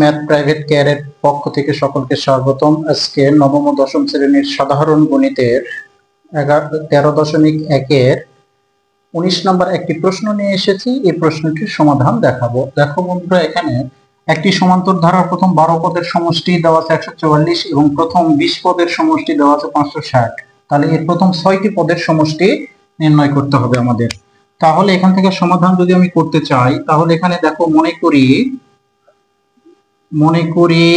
Math private কেয়ারের পক্ষ থেকে সকলকে স্বাগতম। আজকে নবম ও দশম শ্রেণীর সাধারণ গণিতের 13.1-এর 19 নম্বর একটি প্রশ্ন নিয়ে এসেছি। এই প্রশ্নটির সমাধান দেখাবো। দেখো বন্ধুরা, এখানে একটি সমান্তর ধারার প্রথম 12 পদের সমষ্টি দেওয়া আছে 144 এবং প্রথম 20 পদের সমষ্টি দেওয়া আছে 560। তাহলে এর প্রথম 6টি পদের সমষ্টি নির্ণয় করতে হবে আমাদের। তাহলে এখান থেকে সমাধান যদি আমি করতে চাই, তাহলে এখানে দেখো মনে করি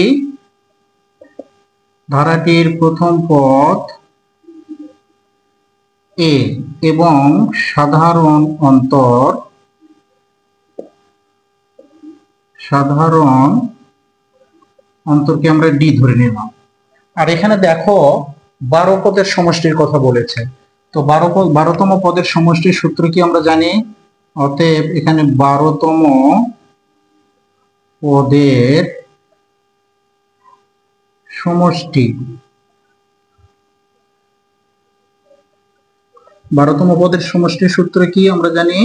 ধারাটির প্রথম পদ এ এবং সাধারণ অন্তরকে আমরা ডি ধরে নিলাম। আর এখানে দেখো 12 পদের সমষ্টির কথা বলেছে। তো 12তম পদের সমষ্টির সূত্র কি আমরা জানি। অতএব এখানে 12তম পদের সমষ্টি 12তম পদের সমষ্টির সূত্র কি আমরা জানি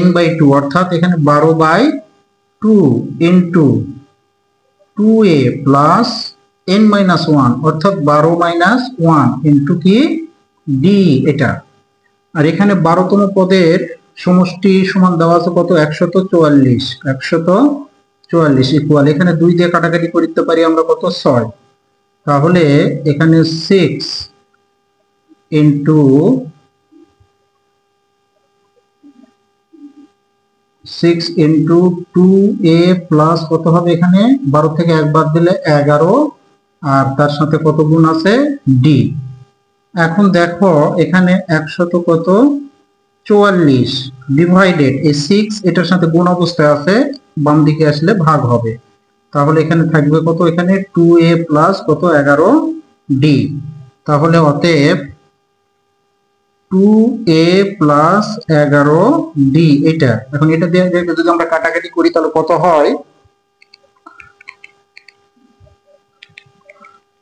n/2, অর্থাৎ এখানে 12/2 ইন্টু 2a প্লাস n-1, অর্থাৎ 12-1 ইন্টু কি ডি এটা। আর এখানে 12তম পদের সমষ্টি সমান দেওয়া আছে কত 144 ইকুয়াল এখানে 2 দিয়ে কাটাকাটি করতে পারি আমরা কত 6। তাহলে এখানে 6 ইন্টু 2a প্লাস কত হবে, এখানে 12 থেকে 1 বাদ দিলে 11, আর তার সাথে কত গুণ আছে ডি। এখন দেখো এখানে 144 ডিভাইডেড এই 6 এটার সাথে গুণ অবস্থায় আছে, বাম দিকে আসলে ভাগ হবে। তাহলে এখানে থাকবে কত, এখানে 2a প্লাস কত 11 ডি। তাহলে অতএব 2a প্লাস 11 ডি এটা। এখন এটা দিয়ে যদি আমরা কাটাকাটি করি তাহলে কত হয়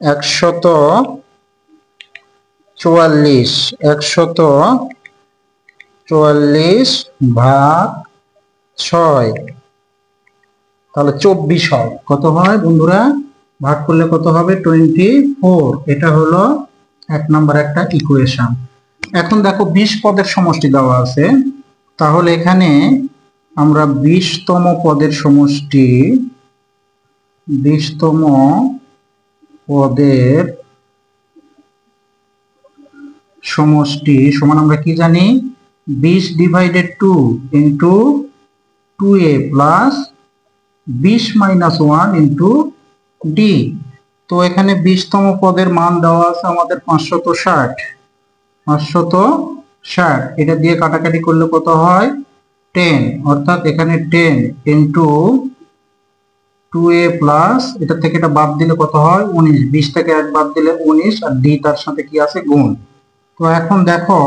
144 ভাগ 6, তাহলে 24 হয়। কত হয় বন্ধুরা, ভাগ করলে কত হবে 24। এটা হলো 1 নম্বর একটা ইকুয়েশন। এখন দেখো 20 পদের সমষ্টি দেওয়া আছে। তাহলে এখানে আমরা 20তম পদের সমষ্টি সমান আমরা কি জানি 20/2 into 2a plus 20-1 into D. তো এখানে 20তম পদের মান দেওয়া আছে আমাদের 560। এটা দিয়ে কাটাকাটি করলে কত হয় 10, অর্থাৎ এখানে 10 ইন্টু 2a প্লাস এটা থেকে এটা বাদ দিলে কত হয় 19, 20 থেকে 1 বাদ দিলে 19, আর ডি তার সাথে কি আছে গুণ। তো এখন দেখো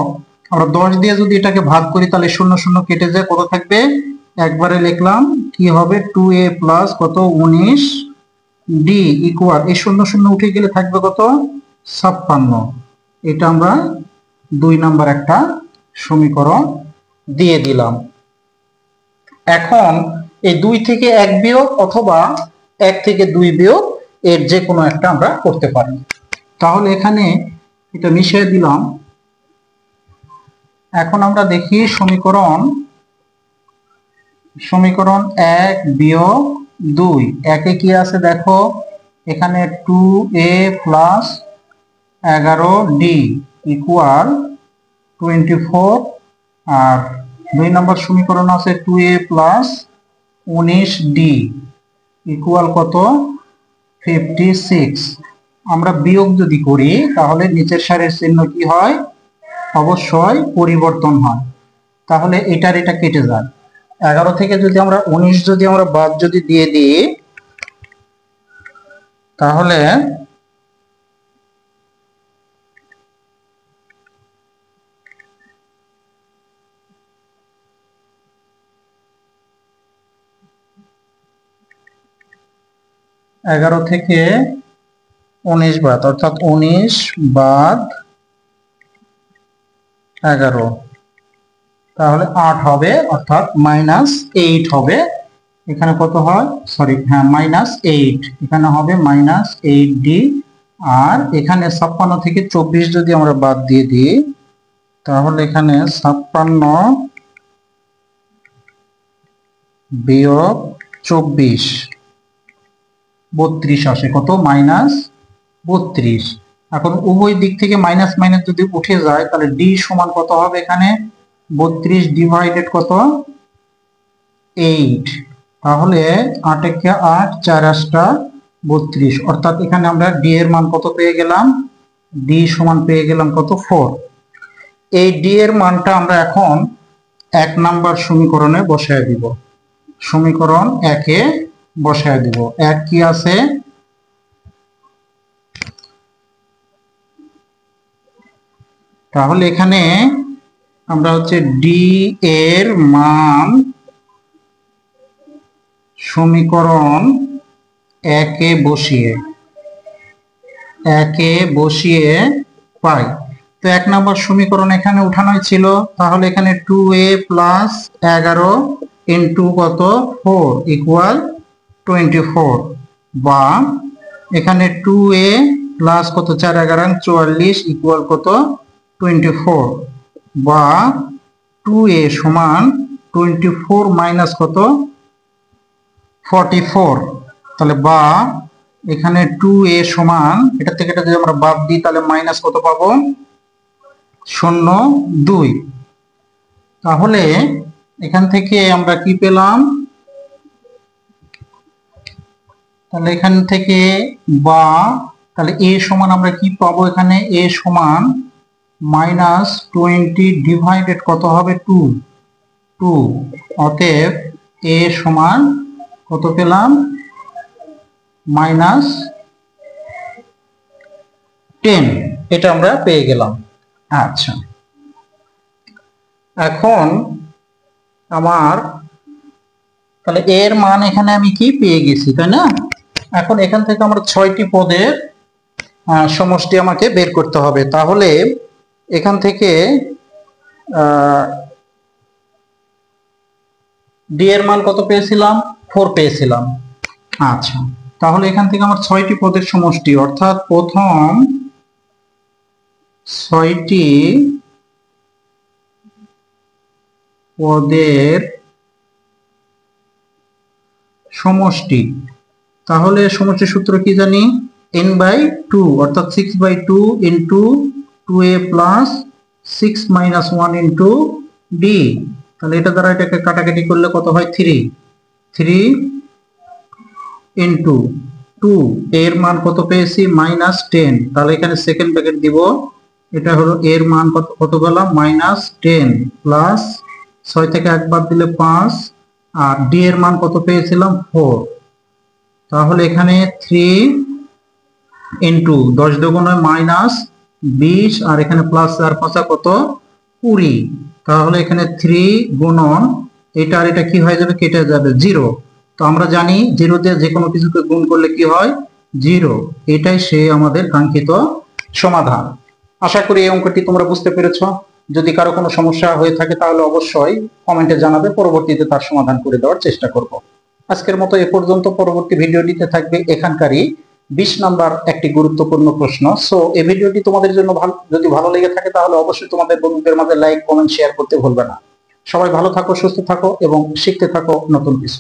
আমরা 10 দিয়ে যদি এটাকে ভাগ করি তাহলে 0 কেটে যায়, কত থাকবে একবারে লিখলাম কি হবে 2a প্লাস কত 19 ডি ইকুয়াল এই 0 উঠে গেলে থাকবে কত 56। এটা আমরা 2 নাম্বার একটা সমীকরণ দিয়ে দিলাম। এখন এই 2 থেকে 1 বিয়োগ অথবা 1 থেকে 2 বিয়োগ এর যে কোনো একটা আমরা করতে পারি। তাহলে এখানে এটা মিশিয়ে দিলাম। এখন আমরা দেখি সমীকরণ 1 বিয়োগ 2, একে কি আছে দেখো এখানে 2a প্লাস 11 ডি ইকুয়াল 24, আর 2 নম্বর সমীকরণ আছে 2a প্লাস 19 ডি ইকুয়াল কত 56। আমরা বিয়োগ যদি করি তাহলে নিচের সারির চিহ্ন কি হয়, অবশ্যই পরিবর্তন হয়। তাহলে এটা কেটে যায়। 11 থেকে যদি আমরা 19 যদি আমরা বাদ যদি দিয়ে দিই তাহলে থেকে 19 বাদ, অর্থাৎ 19 বাদ 11, তাহলে 8 হবে, অর্থাৎ -8 হবে এখানে কত হয়, সরি হ্যাঁ -8, এখানে হবে -8d। আর এখানে 56 থেকে 24 যদি আমরা বাদ দিয়ে দিই তাহলে এখানে 56 বিয়োগ 24 32 আসে, কত -32। এখন উভয় দিক থেকে মাইনাস মাইনাস যদি উঠে যায় তাহলে ডি সমান কত হবে, এখানে 32 ডিভাইডেড কত 8, তাহলে 8 একে 8, 4 8টা 32, অর্থাৎ এখানে আমরা ডি এর মান কত পেয়ে গেলাম, ডি সমান পেয়ে গেলাম কত 4। এই ডি এর মানটা আমরা এখন 1 নাম্বার সমীকরণে বসায় দিব, সমীকরণ 1-এ বসায় দিব। 1 কি আছে, তাহলে এখানে আমরা হচ্ছে ডি এর মান সমীকরণ 1-এ বসিয়ে পাই। তো 1 নম্বর সমীকরণ এখানে উঠানোই ছিল, তাহলে এখানে 2a প্লাস 11 ইন্টু কত 4 ইকুয়াল 24, বা এখানে 2a প্লাস কত 4 11 44 ইকুয়াল কত 24, বা 2a সমান 24 মাইনাস কত 44, তাহলে বা এখানে 2a সমান এটা থেকে এটা যদি আমরা বাদ দিই তাহলে মাইনাস কত পাবো 0.2। তাহলে এখান থেকে আমরা কি পেলাম, তাহলে এখান থেকে বা তাহলে a সমান আমরা কি পাবো, এখানে a সমান -20 ডিভাইডেড কত হবে 2, অতএব a সমান কত পেলাম -10, এটা আমরা পেয়ে গেলাম। আচ্ছা, এখন আমার তাহলে এর মান এখানে আমি কি পেয়ে গেছি, তাই না? এখন এখান থেকে আমরা 6টি পদের সমষ্টি আমাকে বের করতে হবে। তাহলে এখান থেকে ডি এর মান কত পেয়েছিলাম, 4 পেয়েছিলাম। আচ্ছা, তাহলে এখান থেকে আমার 6টি পদের সমষ্টি, অর্থাৎ প্রথম 6টি পদের সমষ্টি, তাহলে সমষ্টির সূত্র কি জানি, n/2 অর্থাৎ 6/2 into 2a plus 6 minus 1 into d। তাহলে এটা দ্বারা এটাকে কাটাকাটি করলে কত হয় 3 ইন্টু 2, এর মান কত পেয়েছি -10, তাহলে এখানে সেকেন্ড ব্র্যাকেট দিব, এটা হলো এর মান কত পেলাম -10 প্লাস 6 থেকে 1 বাদ দিলে 5, আর ডি এর মান কত পেয়েছিলাম 4, তাহলে এখানে 3 ইন্টু 10 দুগুণে -20, আর এখানে প্লাস 4 5 কত 20, তাহলে এখানে 3 গুণন এটা আর এটা কি হয়ে যাবে, কেটে যাবে 0। তো আমরা জানি 0 দিয়ে যে কোনো কিছুকে গুণ করলে কি হয় 0, এটাই সে আমাদের কাঙ্ক্ষিত সমাধান। আশা করি এই অঙ্কটি তোমরা বুঝতে পেরেছো। যদি কারো কোনো সমস্যা হয়ে থাকে তাহলে অবশ্যই কমেন্টে জানাবে, পরবর্তীতে তার সমাধান করে দেওয়ার চেষ্টা করব। আজকের মতো এ পর্যন্ত। পরবর্তী ভিডিওটিতে থাকবে এখানকারই 20 নাম্বার একটি গুরুত্বপূর্ণ প্রশ্ন। সো এই ভিডিওটি তোমাদের জন্য যদি ভালো লেগে থাকে তাহলে অবশ্যই তোমাদের বন্ধুদের মাঝে লাইক কমেন্ট শেয়ার করতে ভুলবে না। সবাই ভালো থাকো, সুস্থ থাকো এবং শিখতে থাকো নতুন কিছু।